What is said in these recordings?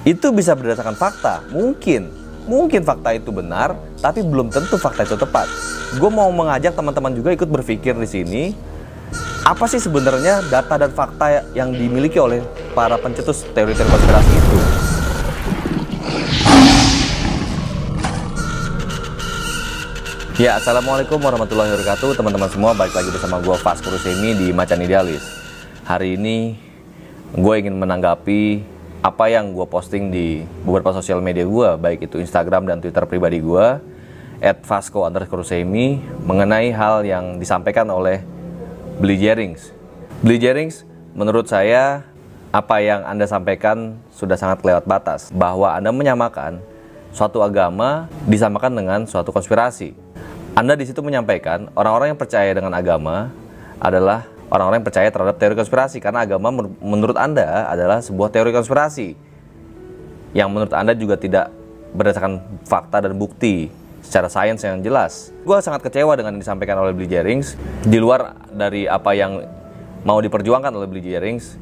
Itu bisa berdasarkan fakta. Mungkin fakta itu benar, tapi belum tentu fakta itu tepat. Gue mau mengajak teman-teman juga ikut berpikir di sini. Apa sih sebenarnya data dan fakta yang dimiliki oleh para pencetus teori-teori konspirasi itu? Ya, assalamualaikum warahmatullahi wabarakatuh, teman-teman semua. Balik lagi bersama gue Vasco Rusemi di Macan Idealis. Hari ini gue ingin menanggapi apa yang gue posting di beberapa sosial media gue, baik itu Instagram dan Twitter pribadi gue @vasco_rusemi, mengenai hal yang disampaikan oleh Billy Jerings. Billy Jerings, menurut saya apa yang Anda sampaikan sudah sangat kelewat batas, bahwa Anda menyamakan suatu agama disamakan dengan suatu konspirasi. Anda di situ menyampaikan orang-orang yang percaya dengan agama adalah orang-orang yang percaya terhadap teori konspirasi, karena agama menurut Anda adalah sebuah teori konspirasi yang menurut Anda juga tidak berdasarkan fakta dan bukti secara sains yang jelas. Gue sangat kecewa dengan yang disampaikan oleh Billy Jerings. Di luar dari apa yang mau diperjuangkan oleh Billy Jerings,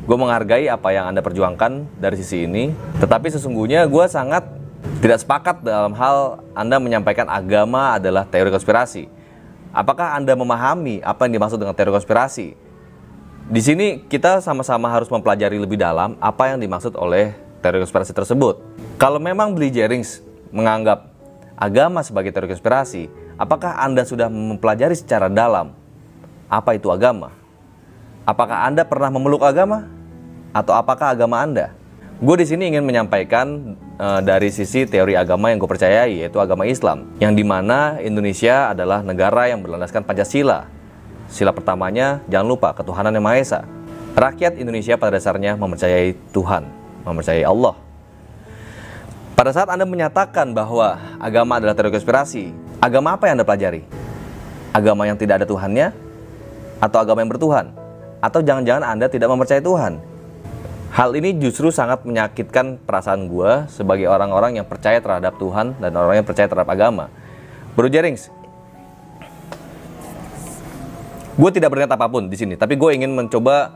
gue menghargai apa yang Anda perjuangkan dari sisi ini, tetapi sesungguhnya gue sangat tidak sepakat dalam hal Anda menyampaikan agama adalah teori konspirasi. Apakah Anda memahami apa yang dimaksud dengan teori konspirasi? Di sini kita sama-sama harus mempelajari lebih dalam apa yang dimaksud oleh teori konspirasi tersebut. Kalau memang Billy Jerings menganggap agama sebagai teori konspirasi, apakah Anda sudah mempelajari secara dalam apa itu agama? Apakah Anda pernah memeluk agama? Atau apakah agama Anda? Gue di sini ingin menyampaikan dari sisi teori agama yang gue percayai, yaitu agama Islam, yang dimana Indonesia adalah negara yang berlandaskan Pancasila. Sila pertamanya, jangan lupa, ketuhanan yang Maha Esa. Rakyat Indonesia pada dasarnya mempercayai Tuhan, mempercayai Allah. Pada saat Anda menyatakan bahwa agama adalah teori konspirasi, agama apa yang Anda pelajari? Agama yang tidak ada Tuhannya? Atau agama yang bertuhan? Atau jangan-jangan Anda tidak mempercayai Tuhan? Hal ini justru sangat menyakitkan perasaan gue sebagai orang-orang yang percaya terhadap Tuhan dan orang yang percaya terhadap agama. Bro Jerings, gue tidak berniat apapun di sini, tapi gue ingin mencoba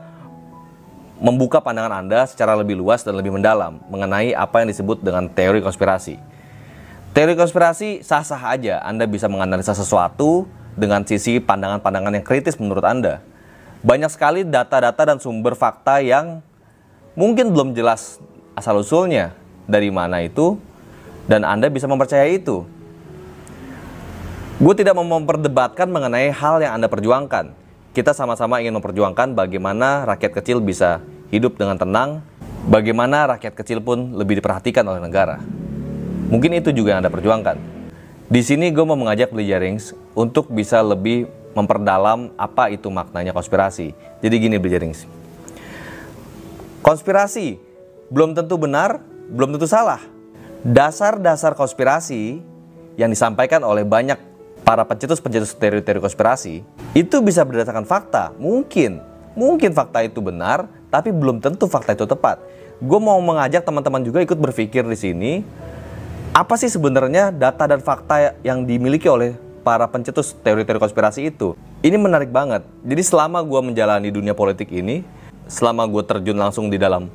membuka pandangan Anda secara lebih luas dan lebih mendalam mengenai apa yang disebut dengan teori konspirasi. Teori konspirasi sah-sah aja Anda bisa menganalisa sesuatu dengan sisi pandangan-pandangan yang kritis menurut Anda. Banyak sekali data-data dan sumber fakta yang mungkin belum jelas asal-usulnya dari mana itu, dan Anda bisa mempercayai itu. Gue tidak mau memperdebatkan mengenai hal yang Anda perjuangkan. Kita sama-sama ingin memperjuangkan bagaimana rakyat kecil bisa hidup dengan tenang, bagaimana rakyat kecil pun lebih diperhatikan oleh negara. Mungkin itu juga yang Anda perjuangkan. Di sini gue mau mengajak Billy Jerings untuk bisa lebih memperdalam apa itu maknanya konspirasi. Jadi gini Billy Jerings, konspirasi belum tentu benar, belum tentu salah. Dasar-dasar konspirasi yang disampaikan oleh banyak para pencetus-pencetus teori-teori konspirasi itu bisa berdasarkan fakta. Mungkin fakta itu benar, tapi belum tentu fakta itu tepat. Gue mau mengajak teman-teman juga ikut berpikir di sini. Apa sih sebenarnya data dan fakta yang dimiliki oleh para pencetus teori-teori konspirasi itu? Ini menarik banget. Jadi selama gue menjalani dunia politik ini, selama gue terjun langsung di dalam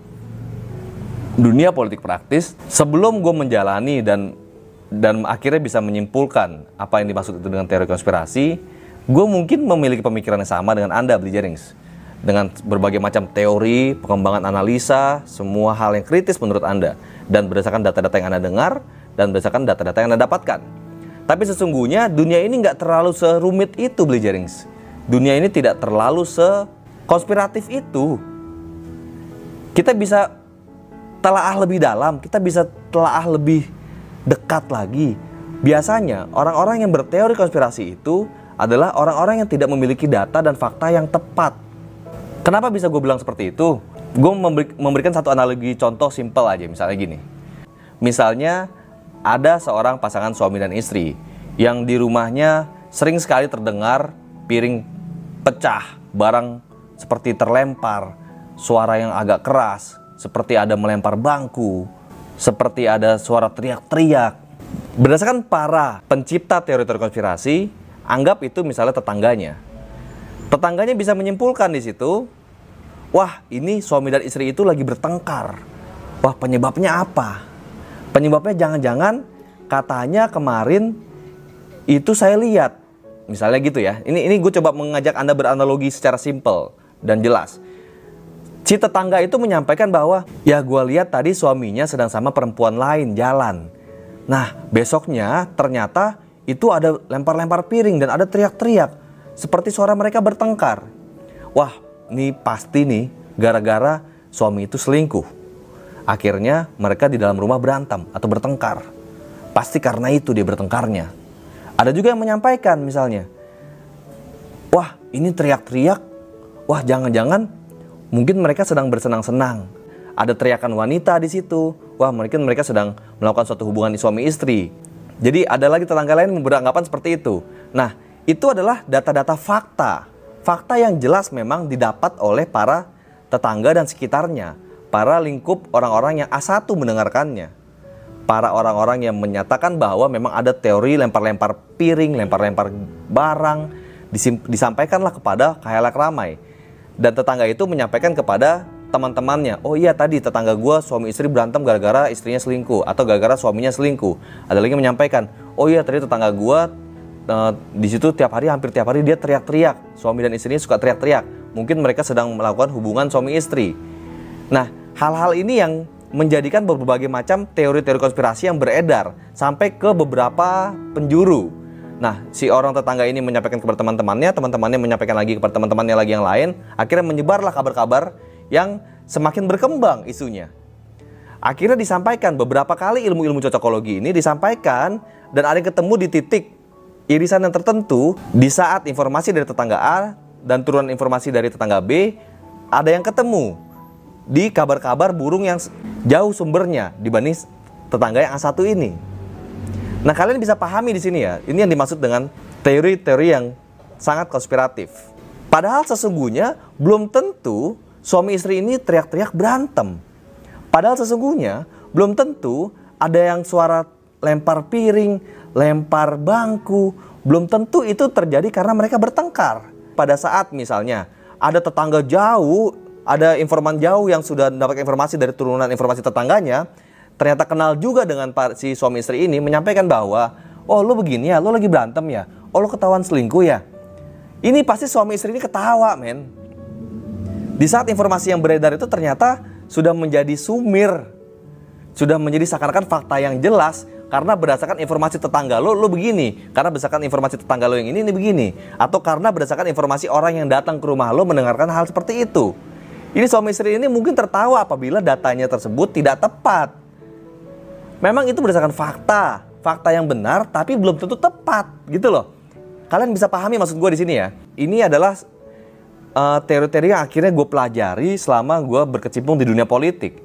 dunia politik praktis, sebelum gue menjalani dan akhirnya bisa menyimpulkan apa yang dimaksud itu dengan teori konspirasi, gue mungkin memiliki pemikiran yang sama dengan Anda, Billy Jerings. Dengan berbagai macam teori, pengembangan analisa, semua hal yang kritis menurut Anda, dan berdasarkan data-data yang Anda dengar, dan berdasarkan data-data yang Anda dapatkan. Tapi sesungguhnya dunia ini nggak terlalu serumit itu, Billy Jerings. Dunia ini tidak terlalu konspiratif itu. Kita bisa telaah lebih dalam, kita bisa telaah lebih dekat lagi. Biasanya orang-orang yang berteori konspirasi itu adalah orang-orang yang tidak memiliki data dan fakta yang tepat. Kenapa bisa gue bilang seperti itu? Gue memberikan satu analogi contoh simpel aja, misalnya gini. Misalnya ada seorang pasangan suami dan istri yang di rumahnya sering sekali terdengar piring pecah, barang seperti terlempar, suara yang agak keras, seperti ada melempar bangku, seperti ada suara teriak-teriak. Berdasarkan para pencipta teori-teori konspirasi, anggap itu misalnya tetangganya. Tetangganya bisa menyimpulkan di situ, wah ini suami dan istri itu lagi bertengkar. Wah, penyebabnya apa? Penyebabnya jangan-jangan katanya kemarin itu saya lihat. Misalnya gitu ya. Ini gue coba mengajak Anda beranalogi secara simpel dan jelas. Si tetangga itu menyampaikan bahwa, ya gue lihat tadi suaminya sedang sama perempuan lain jalan. Nah, besoknya ternyata itu ada lempar-lempar piring dan ada teriak-teriak. Seperti suara mereka bertengkar. Wah, ini pasti nih gara-gara suami itu selingkuh. Akhirnya mereka di dalam rumah berantem atau bertengkar. Pasti karena itu dia bertengkarnya. Ada juga yang menyampaikan misalnya, wah ini teriak-teriak, wah jangan-jangan mungkin mereka sedang bersenang-senang. Ada teriakan wanita di situ, wah mungkin mereka sedang melakukan suatu hubungan suami istri. Jadi ada lagi tetangga lain yang beranggapan seperti itu. Nah, itu adalah data-data fakta. Fakta yang jelas memang didapat oleh para tetangga dan sekitarnya. Para lingkup orang-orang yang A1 mendengarkannya. Para orang-orang yang menyatakan bahwa memang ada teori lempar-lempar piring, lempar-lempar barang, disampaikanlah kepada khalayak ramai. Dan tetangga itu menyampaikan kepada teman-temannya, oh iya tadi tetangga gue suami istri berantem gara-gara istrinya selingkuh atau gara-gara suaminya selingkuh. Ada lagi yang menyampaikan, oh iya tadi tetangga gue di situ hampir tiap hari dia teriak-teriak, suami dan istrinya suka teriak-teriak. Mungkin mereka sedang melakukan hubungan suami istri. Nah, hal-hal ini yang menjadikan berbagai macam teori-teori konspirasi yang beredar sampai ke beberapa penjuru. Nah, si orang tetangga ini menyampaikan kepada teman-temannya, teman-temannya menyampaikan lagi kepada teman-temannya lagi yang lain. Akhirnya menyebarlah kabar-kabar yang semakin berkembang isunya. Akhirnya disampaikan beberapa kali ilmu-ilmu cocokologi ini disampaikan dan ada yang ketemu di titik irisan yang tertentu di saat informasi dari tetangga A dan turunan informasi dari tetangga B ada yang ketemu di kabar-kabar burung yang jauh sumbernya dibanding tetangga yang A1 ini. Nah, kalian bisa pahami di sini ya, ini yang dimaksud dengan teori-teori yang sangat konspiratif. Padahal sesungguhnya belum tentu suami istri ini teriak-teriak berantem. Padahal sesungguhnya belum tentu ada yang suara lempar piring, lempar bangku, belum tentu itu terjadi karena mereka bertengkar. Pada saat misalnya ada tetangga jauh, ada informan jauh yang sudah mendapatkan informasi dari turunan informasi tetangganya, ternyata kenal juga dengan si suami istri ini, menyampaikan bahwa, oh lo begini ya, lo lagi berantem ya, oh lo ketahuan selingkuh ya. Ini pasti suami istri ini ketawa, men. Di saat informasi yang beredar itu ternyata sudah menjadi sumir, sudah menjadi seakan-akan fakta yang jelas, karena berdasarkan informasi tetangga lo begini, karena berdasarkan informasi tetangga lo yang ini begini, atau karena berdasarkan informasi orang yang datang ke rumah lo mendengarkan hal seperti itu. Ini suami istri ini mungkin tertawa apabila datanya tersebut tidak tepat. Memang itu berdasarkan fakta yang benar tapi belum tentu tepat, gitu loh. Kalian bisa pahami maksud gue di sini ya. Ini adalah teori-teori yang akhirnya gue pelajari selama gue berkecimpung di dunia politik.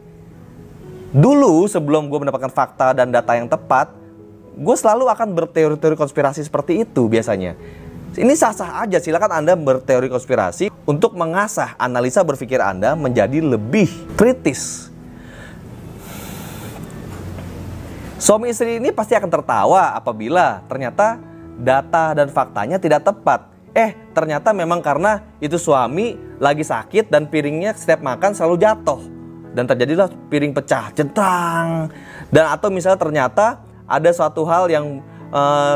Dulu sebelum gue mendapatkan fakta dan data yang tepat, gue selalu akan berteori-teori konspirasi seperti itu biasanya. Ini sah-sah aja, silakan Anda berteori konspirasi untuk mengasah analisa berpikir Anda menjadi lebih kritis. Suami istri ini pasti akan tertawa apabila ternyata data dan faktanya tidak tepat. Ternyata memang karena itu suami lagi sakit dan piringnya setiap makan selalu jatuh. Dan terjadilah piring pecah, jedang. Dan atau misalnya ternyata ada suatu hal yang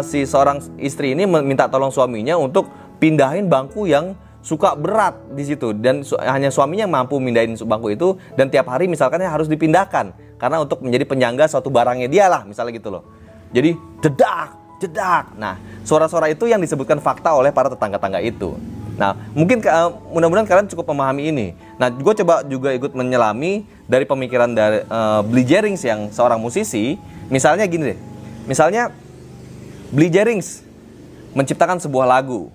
si seorang istri ini minta tolong suaminya untuk pindahin bangku yang suka berat di situ, dan hanya suaminya yang mampu pindahin bangku itu, dan tiap hari misalkan harus dipindahkan karena untuk menjadi penyangga suatu barangnya dia lah, misalnya gitu loh. Jadi jedak. Nah, suara-suara itu yang disebutkan fakta oleh para tetangga-tangga itu. Nah, mungkin mudah-mudahan kalian cukup memahami ini. Nah, gue coba juga ikut menyelami dari pemikiran dari Blee Jerings yang seorang musisi. Misalnya gini deh, misalnya Blee Jerings menciptakan sebuah lagu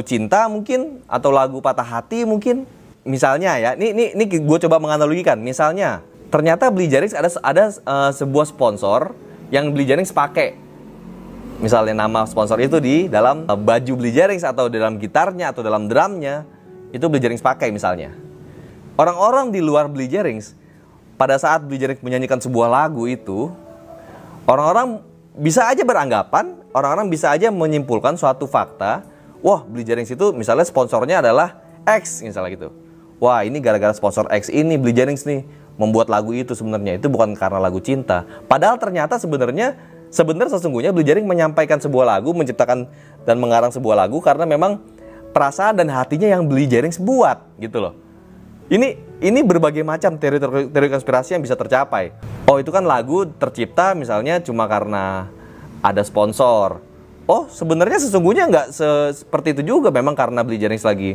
cinta mungkin, atau lagu patah hati mungkin. Misalnya ya, ini gue coba menganalogikan. Misalnya, ternyata Blee Jerings ada sebuah sponsor yang Blee Jerings pakai. Misalnya nama sponsor itu di dalam baju Blee Jerings atau dalam gitarnya atau dalam drumnya, itu Blee Jerings pakai misalnya. Orang-orang di luar Blee Jerings, pada saat Blee Jerings menyanyikan sebuah lagu itu, orang-orang bisa aja beranggapan, orang-orang bisa aja menyimpulkan suatu fakta. Wah, Blee Jerings itu misalnya sponsornya adalah X misalnya gitu. wah ini gara-gara sponsor X ini, Billy Jennings nih membuat lagu itu sebenarnya. Itu bukan karena lagu cinta. Padahal ternyata sebenarnya sesungguhnya Billy Jennings menyampaikan sebuah lagu, menciptakan dan mengarang sebuah lagu karena memang perasaan dan hatinya yang Billy Jennings buat gitu loh. Ini berbagai macam teori konspirasi yang bisa tercapai. Oh, itu kan lagu tercipta misalnya cuma karena ada sponsor. Oh, sebenarnya sesungguhnya nggak seperti itu juga. Memang karena Billy Jennings lagi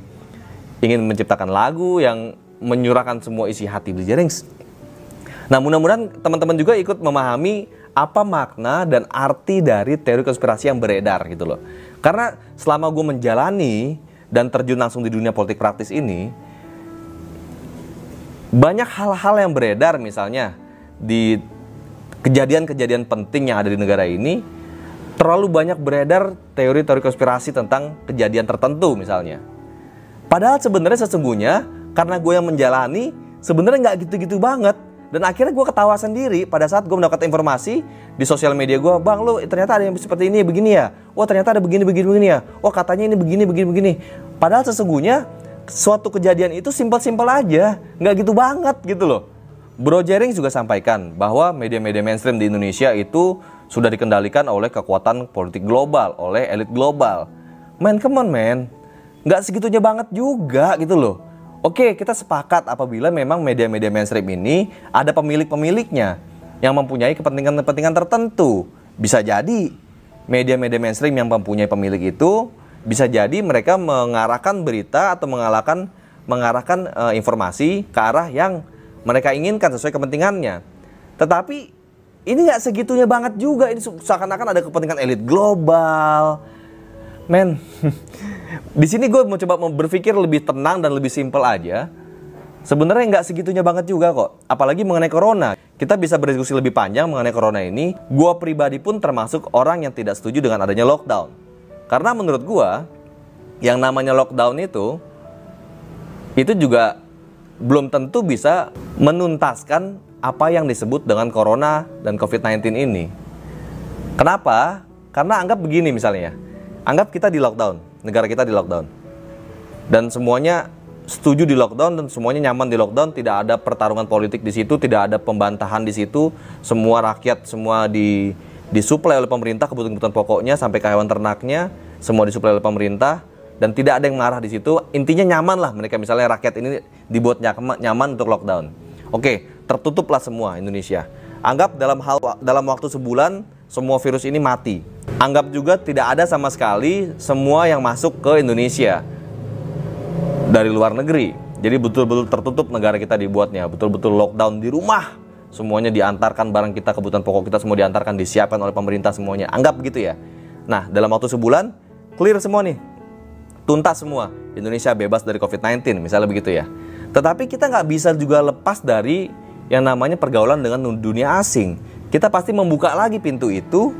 ingin menciptakan lagu yang menyurahkan semua isi hati Billy Jennings. Nah, mudah-mudahan teman-teman juga ikut memahami apa makna dan arti dari teori konspirasi yang beredar gitu loh. Karena selama gue menjalani dan terjun langsung di dunia politik praktis ini, banyak hal-hal yang beredar misalnya di kejadian-kejadian penting yang ada di negara ini, terlalu banyak beredar teori-teori konspirasi tentang kejadian tertentu misalnya. Padahal sebenarnya sesungguhnya karena gue yang menjalani sebenarnya nggak gitu-gitu banget. Dan akhirnya gue ketawa sendiri pada saat gue mendapat informasi di sosial media gue, bang lu ternyata ada yang seperti ini begini ya, oh ternyata ada begini ya, oh katanya ini begini. Padahal sesungguhnya suatu kejadian itu simpel-simpel aja, nggak gitu banget gitu loh. Bro Jennings juga sampaikan bahwa media-media mainstream di Indonesia itu sudah dikendalikan oleh kekuatan politik global, oleh elit global. Man, come on man, nggak segitunya banget juga gitu loh. Oke, kita sepakat apabila memang media-media mainstream ini ada pemilik-pemiliknya yang mempunyai kepentingan-kepentingan tertentu. Bisa jadi media-media mainstream yang mempunyai pemilik itu bisa jadi mereka mengarahkan berita atau mengarahkan informasi ke arah yang mereka inginkan sesuai kepentingannya. Tetapi ini nggak segitunya banget juga. Ini seakan-akan ada kepentingan elit global. Men, di sini gue mau coba berpikir lebih tenang dan lebih simpel aja. Sebenarnya nggak segitunya banget juga kok. Apalagi mengenai corona. Kita bisa berdiskusi lebih panjang mengenai corona ini. Gue pribadi pun termasuk orang yang tidak setuju dengan adanya lockdown. Karena menurut gue, yang namanya lockdown itu juga belum tentu bisa menuntaskan apa yang disebut dengan corona dan COVID-19 ini. Kenapa? Karena anggap begini misalnya. Anggap kita di lockdown, negara kita di lockdown. Dan semuanya setuju di lockdown dan semuanya nyaman di lockdown, tidak ada pertarungan politik di situ, tidak ada pembantahan di situ, semua rakyat semua disuplai oleh pemerintah kebutuhan-kebutuhan pokoknya sampai ke hewan ternaknya, semua disuplai oleh pemerintah dan tidak ada yang marah di situ. Intinya nyaman lah mereka, misalnya rakyat ini dibuat nyaman untuk lockdown. Oke, tertutuplah semua Indonesia. Anggap dalam waktu sebulan semua virus ini mati. Anggap juga tidak ada sama sekali semua yang masuk ke Indonesia dari luar negeri. Jadi betul-betul tertutup negara kita dibuatnya, betul-betul lockdown di rumah. Semuanya diantarkan barang kita, kebutuhan pokok kita semua diantarkan, disiapkan oleh pemerintah semuanya. Anggap gitu ya. Nah, dalam waktu sebulan clear semua nih. Tuntas semua. Indonesia bebas dari COVID-19, misalnya begitu ya. Tetapi kita nggak bisa juga lepas dari yang namanya pergaulan dengan dunia asing. Kita pasti membuka lagi pintu itu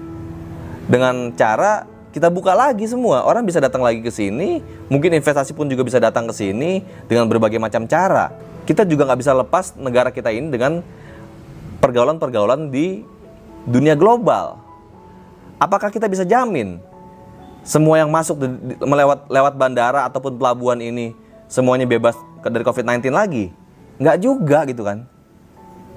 dengan cara kita buka lagi semua. Orang bisa datang lagi ke sini, mungkin investasi pun juga bisa datang ke sini dengan berbagai macam cara. Kita juga nggak bisa lepas negara kita ini dengan pergaulan-pergaulan di dunia global. Apakah kita bisa jamin semua yang masuk lewat bandara ataupun pelabuhan ini semuanya bebas dari COVID-19 lagi? Nggak juga gitu kan.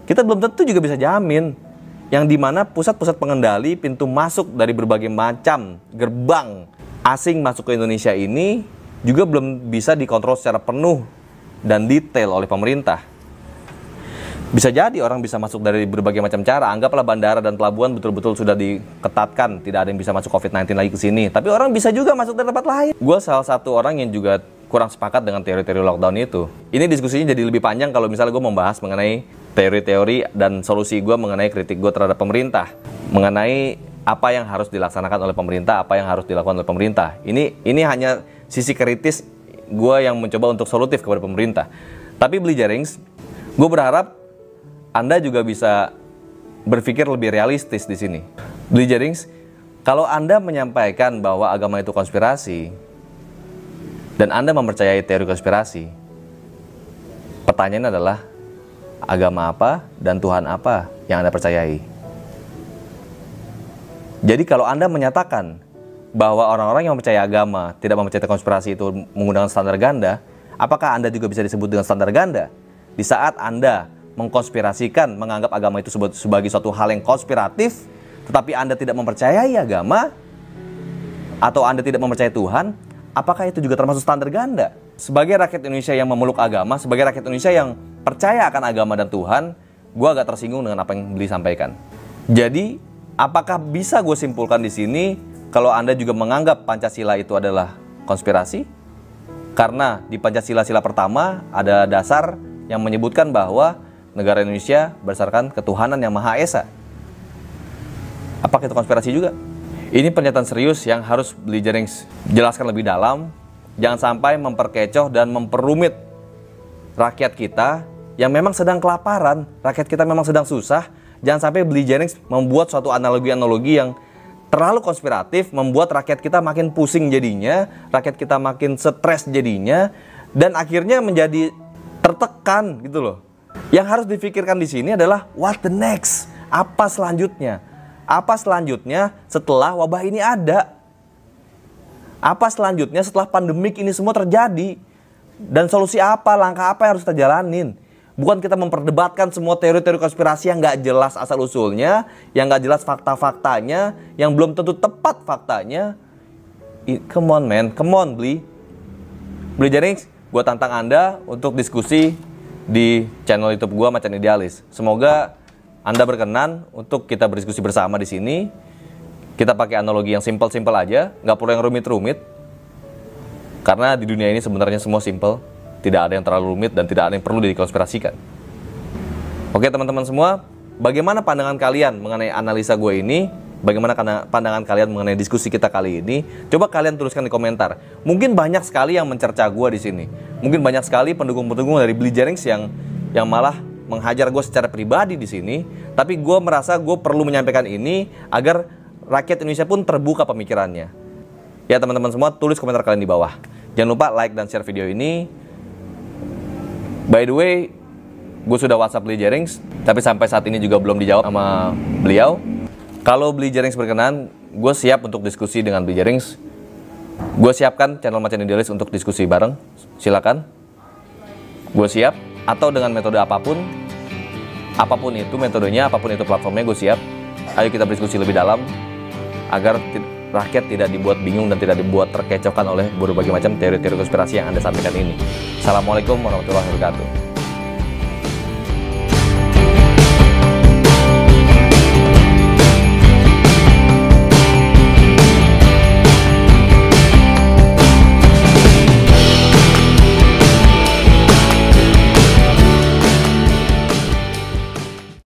Kita belum tentu juga bisa jamin. Yang dimana pusat-pusat pengendali pintu masuk dari berbagai macam gerbang asing masuk ke Indonesia ini juga belum bisa dikontrol secara penuh dan detail oleh pemerintah. Bisa jadi orang bisa masuk dari berbagai macam cara. Anggaplah bandara dan pelabuhan betul-betul sudah diketatkan, tidak ada yang bisa masuk COVID-19 lagi ke sini. Tapi orang bisa juga masuk dari tempat lain. Gue salah satu orang yang juga kurang sepakat dengan teori-teori lockdown itu. Ini diskusinya jadi lebih panjang kalau misalnya gue membahas mengenai teori-teori dan solusi gue mengenai kritik gue terhadap pemerintah, mengenai apa yang harus dilaksanakan oleh pemerintah, apa yang harus dilakukan oleh pemerintah. Ini hanya sisi kritis gue yang mencoba untuk solutif kepada pemerintah. Tapi Billy Jennings, gue berharap Anda juga bisa berpikir lebih realistis di sini. Billy Jennings, kalau Anda menyampaikan bahwa agama itu konspirasi dan Anda mempercayai teori konspirasi, pertanyaannya adalah agama apa dan Tuhan apa yang Anda percayai? Jadi kalau Anda menyatakan bahwa orang-orang yang percaya agama tidak mempercayai konspirasi itu menggunakan standar ganda, Apakah Anda juga bisa disebut dengan standar ganda? Di saat Anda mengkonspirasikan, menganggap agama itu sebagai suatu hal yang konspiratif, tetapi Anda tidak mempercayai agama, atau Anda tidak mempercayai Tuhan, apakah itu juga termasuk standar ganda? Sebagai rakyat Indonesia yang memeluk agama, sebagai rakyat Indonesia yang percaya akan agama dan Tuhan, gue agak tersinggung dengan apa yang Billy sampaikan. Jadi, apakah bisa gue simpulkan di sini kalau Anda juga menganggap Pancasila itu adalah konspirasi? Karena di Pancasila pertama ada dasar yang menyebutkan bahwa negara Indonesia berdasarkan ketuhanan yang Maha Esa. Apakah itu konspirasi juga? Ini pernyataan serius yang harus Billy Jennings jelaskan lebih dalam. Jangan sampai memperkecoh dan memperumit rakyat kita yang memang sedang kelaparan, rakyat kita memang sedang susah. Jangan sampai Billy Jennings membuat suatu analogi-analogi yang terlalu konspiratif, membuat rakyat kita makin pusing jadinya, rakyat kita makin stres jadinya, dan akhirnya menjadi tertekan gitu loh. Yang harus difikirkan di sini adalah what the next? Apa selanjutnya? Apa selanjutnya setelah wabah ini ada? Apa selanjutnya setelah pandemik ini semua terjadi? Dan solusi apa, langkah apa yang harus kita jalanin? Bukan kita memperdebatkan semua teori-teori konspirasi yang nggak jelas asal-usulnya, yang nggak jelas fakta-faktanya, yang belum tentu tepat faktanya. Come on man, come on Billy Jennings, gue tantang Anda untuk diskusi di channel YouTube gue Macan Idealis. Semoga Anda berkenan untuk kita berdiskusi bersama di sini. Kita pakai analogi yang simple-simple aja, nggak perlu yang rumit-rumit. Karena di dunia ini sebenarnya semua simple, tidak ada yang terlalu rumit dan tidak ada yang perlu dikonspirasikan. Oke teman-teman semua, bagaimana pandangan kalian mengenai analisa gue ini? Bagaimana pandangan kalian mengenai diskusi kita kali ini? Coba kalian tuliskan di komentar. Mungkin banyak sekali yang mencerca gue di sini. Mungkin banyak sekali pendukung-pendukung dari Billy Jennings yang malah menghajar gue secara pribadi di sini. Tapi gue merasa gue perlu menyampaikan ini agar rakyat Indonesia pun terbuka pemikirannya. Ya teman-teman semua, tulis komentar kalian di bawah. Jangan lupa like dan share video ini. By the way, gue sudah WhatsApp Billy Jennings, tapi sampai saat ini juga belum dijawab sama beliau. Kalau Billy Jennings berkenan, gue siap untuk diskusi dengan Billy Jennings. Gue siapkan channel Macan Idealis untuk diskusi bareng. Silakan. Gue siap. Atau dengan metode apapun itu metodenya, apapun itu platformnya, gue siap. Ayo kita berdiskusi lebih dalam agar rakyat tidak dibuat bingung dan tidak dibuat terkecohkan oleh berbagai macam teori-teori konspirasi yang Anda sampaikan ini. Assalamualaikum warahmatullahi wabarakatuh.